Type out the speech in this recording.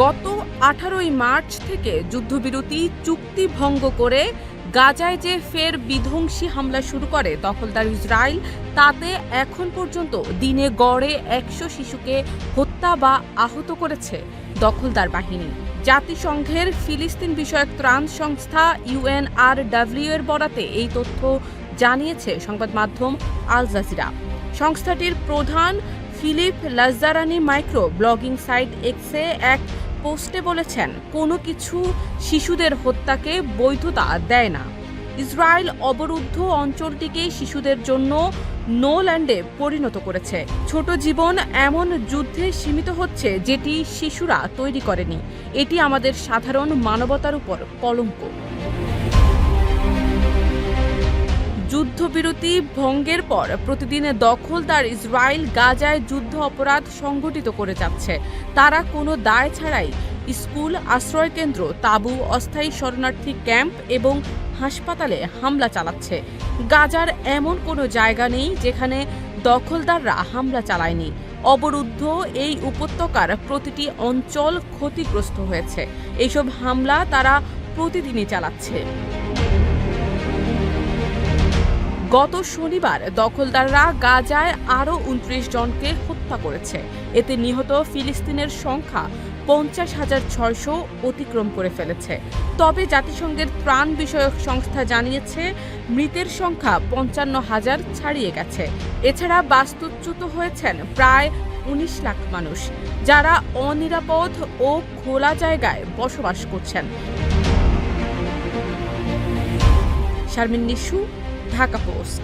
গত 18 মার্চ থেকে যুদ্ধবিরতি চুক্তি ভঙ্গ করে গাজায় যে ফের বিধ্বংসী হামলা শুরু করে দখলদার ইসরায়েল, তাতে এখন পর্যন্ত দিনে গড়ে 100 শিশুকে হত্যা বা আহত করেছে দখলদার বাহিনী। জাতিসংঘের ফিলিস্তিন বিষয়ক ত্রাণ সংস্থা UNRW এর বরাতে এই তথ্য জানিয়েছে সংবাদ মাধ্যম আল জাজিরা। সংস্থাটির প্রধান Philip Lazzarini micro blogging site এক্সে এক পোস্টে বলেছেন, কোনো কিছু শিশুদের হত্যাকে বৈধতা দেয় না। ইসরায়েল অবরুদ্ধ অঞ্চলটিকে শিশুদের জন্য নো ল্যান্ডে পরিণত করেছে। ছোট জীবন এমন যুদ্ধে সীমিত হচ্ছে যেটি শিশুরা তৈরি করেনি। এটি আমাদের সাধারণ মানবতার উপর কলঙ্ক। যুদ্ধবিরতি ভঙ্গের পর প্রতিদিন দখলদার ইসরায়েল গাজায় যুদ্ধ অপরাধ সংঘটিত করে যাচ্ছে। তারা কোনো দায় ছাড়াই স্কুল, আশ্রয়কেন্দ্র, তাঁবু, অস্থায়ী শরণার্থী ক্যাম্প এবং হাসপাতালে হামলা চালাচ্ছে। গাজার এমন কোনো জায়গা নেই যেখানে দখলদাররা হামলা চালায়নি। অবরুদ্ধ এই উপত্যকার প্রতিটি অঞ্চল ক্ষতিগ্রস্ত হয়েছে। এইসব হামলা তারা প্রতিদিনই চালাচ্ছে। গত শনিবার দখলদাররা গাজায় আরও 29 জনকে হত্যা করেছে। এতে নিহত ফিলিস্তিনের সংখ্যা 50,600 অতিক্রম করে ফেলেছে। তবে জাতিসংঘের ত্রাণ বিষয়ক সংস্থা জানিয়েছে মৃতের সংখ্যা 55,000 ছাড়িয়ে গেছে। এছাড়া বাস্তুচ্যুত হয়েছেন প্রায় 19 লাখ মানুষ, যারা অনিরাপদ ও খোলা জায়গায় বসবাস করছেন। শারমিন নিশু, ঢাকা পোস্ট।